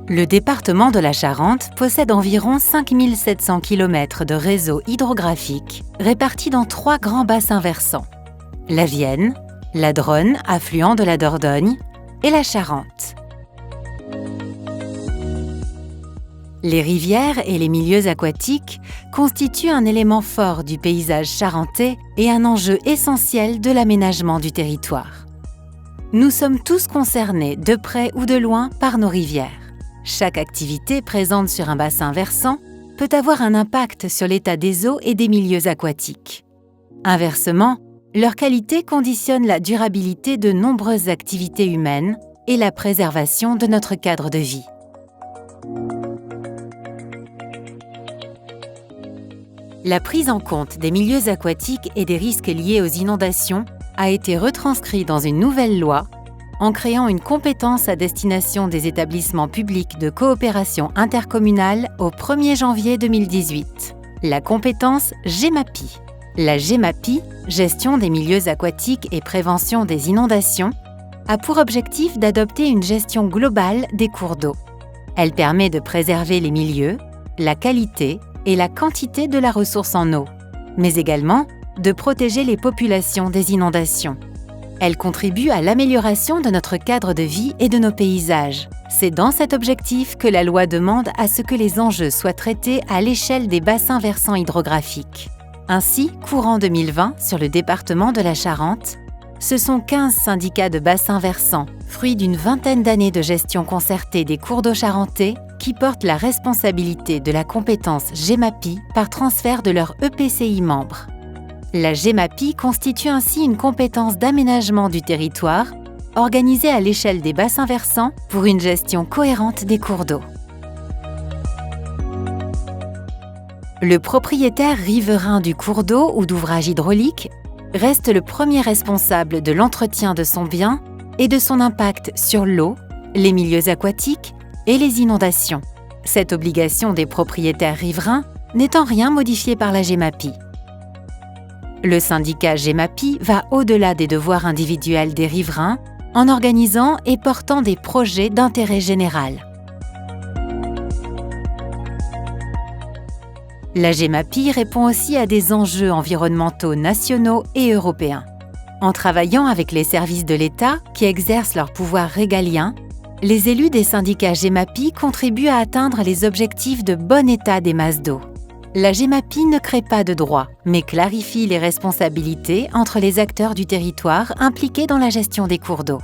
Le département de la Charente possède environ 5700 km de réseau hydrographique répartis dans 3 grands bassins versants: la Vienne, la Dronne, affluent de la Dordogne, et la Charente. Les rivières et les milieux aquatiques constituent un élément fort du paysage charentais et un enjeu essentiel de l'aménagement du territoire. Nous sommes tous concernés, de près ou de loin, par nos rivières. Chaque activité présente sur un bassin versant peut avoir un impact sur l'état des eaux et des milieux aquatiques. Inversement, leur qualité conditionne la durabilité de nombreuses activités humaines et la préservation de notre cadre de vie. La prise en compte des milieux aquatiques et des risques liés aux inondations a été retranscrite dans une nouvelle loi en créant une compétence à destination des établissements publics de coopération intercommunale au 1er janvier 2018, la compétence GEMAPI. La GEMAPI, Gestion des milieux aquatiques et prévention des inondations, a pour objectif d'adopter une gestion globale des cours d'eau. Elle permet de préserver les milieux, la qualité et la quantité de la ressource en eau, mais également de protéger les populations des inondations. Elle contribue à l'amélioration de notre cadre de vie et de nos paysages. C'est dans cet objectif que la loi demande à ce que les enjeux soient traités à l'échelle des bassins versants hydrographiques. Ainsi, courant 2020, sur le département de la Charente, ce sont 15 syndicats de bassins versants, fruits d'une vingtaine d'années de gestion concertée des cours d'eau charentais, qui portent la responsabilité de la compétence GEMAPI par transfert de leur EPCI membres. La GEMAPI constitue ainsi une compétence d'aménagement du territoire, organisée à l'échelle des bassins versants pour une gestion cohérente des cours d'eau. Le propriétaire riverain du cours d'eau ou d'ouvrage hydraulique reste le premier responsable de l'entretien de son bien et de son impact sur l'eau, les milieux aquatiques et les inondations. Cette obligation des propriétaires riverains n'est en rien modifiée par la GEMAPI. Le syndicat GEMAPI va au-delà des devoirs individuels des riverains en organisant et portant des projets d'intérêt général. La GEMAPI répond aussi à des enjeux environnementaux nationaux et européens. En travaillant avec les services de l'État qui exercent leur pouvoir régalien, les élus des syndicats GEMAPI contribuent à atteindre les objectifs de bon état des masses d'eau. La GEMAPI ne crée pas de droit, mais clarifie les responsabilités entre les acteurs du territoire impliqués dans la gestion des cours d'eau.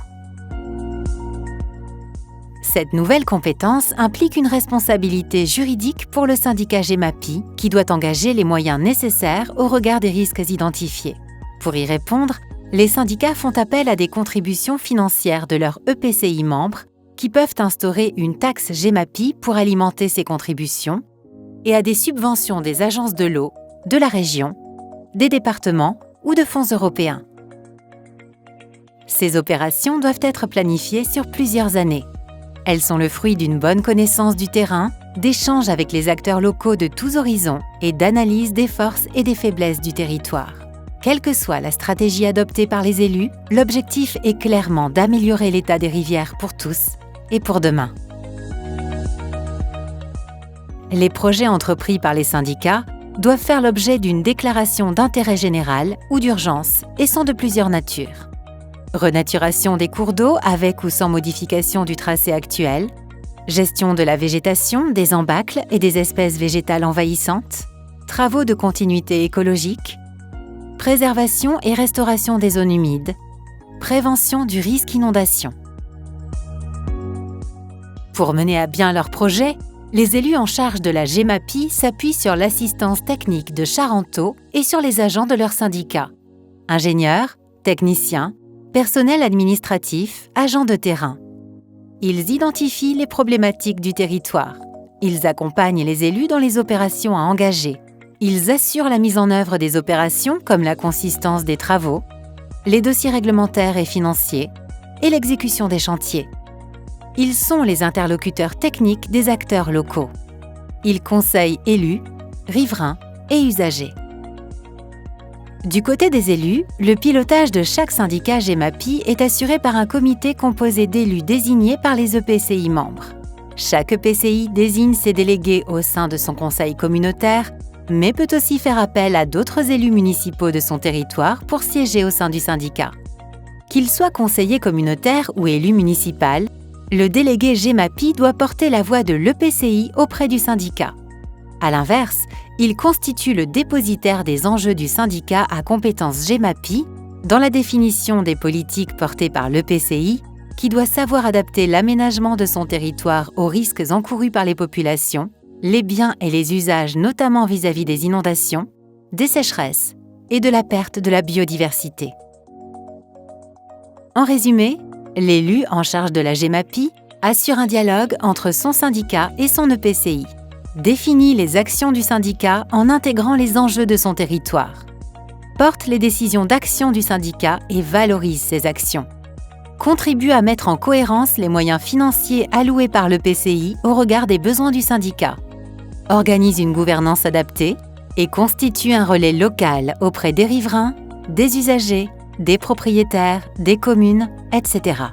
Cette nouvelle compétence implique une responsabilité juridique pour le syndicat GEMAPI qui doit engager les moyens nécessaires au regard des risques identifiés. Pour y répondre, les syndicats font appel à des contributions financières de leurs EPCI membres qui peuvent instaurer une taxe GEMAPI pour alimenter ces contributions et à des subventions des agences de l'eau, de la région, des départements ou de fonds européens. Ces opérations doivent être planifiées sur plusieurs années. Elles sont le fruit d'une bonne connaissance du terrain, d'échanges avec les acteurs locaux de tous horizons et d'analyse des forces et des faiblesses du territoire. Quelle que soit la stratégie adoptée par les élus, l'objectif est clairement d'améliorer l'état des rivières pour tous et pour demain. Les projets entrepris par les syndicats doivent faire l'objet d'une déclaration d'intérêt général ou d'urgence et sont de plusieurs natures. Renaturation des cours d'eau avec ou sans modification du tracé actuel, gestion de la végétation, des embâcles et des espèces végétales envahissantes, travaux de continuité écologique, préservation et restauration des zones humides, prévention du risque inondation. Pour mener à bien leurs projets, les élus en charge de la GEMAPI s'appuient sur l'assistance technique de Charenteau et sur les agents de leur syndicat, ingénieurs, techniciens, personnel administratif, agents de terrain. Ils identifient les problématiques du territoire. Ils accompagnent les élus dans les opérations à engager. Ils assurent la mise en œuvre des opérations comme la consistance des travaux, les dossiers réglementaires et financiers et l'exécution des chantiers. Ils sont les interlocuteurs techniques des acteurs locaux. Ils conseillent élus, riverains et usagers. Du côté des élus, le pilotage de chaque syndicat GEMAPI est assuré par un comité composé d'élus désignés par les EPCI membres. Chaque EPCI désigne ses délégués au sein de son conseil communautaire, mais peut aussi faire appel à d'autres élus municipaux de son territoire pour siéger au sein du syndicat. Qu'il soit conseiller communautaire ou élu municipal, le délégué GEMAPI doit porter la voix de l'EPCI auprès du syndicat. À l'inverse, il constitue le dépositaire des enjeux du syndicat à compétence GEMAPI dans la définition des politiques portées par l'EPCI, qui doit savoir adapter l'aménagement de son territoire aux risques encourus par les populations, les biens et les usages notamment vis-à-vis des inondations, des sécheresses et de la perte de la biodiversité. En résumé, l'élu en charge de la GEMAPI assure un dialogue entre son syndicat et son EPCI, définit les actions du syndicat en intégrant les enjeux de son territoire, porte les décisions d'action du syndicat et valorise ses actions, contribue à mettre en cohérence les moyens financiers alloués par l'EPCI au regard des besoins du syndicat, organise une gouvernance adaptée et constitue un relais local auprès des riverains, des usagers, des propriétaires, des communes, etc.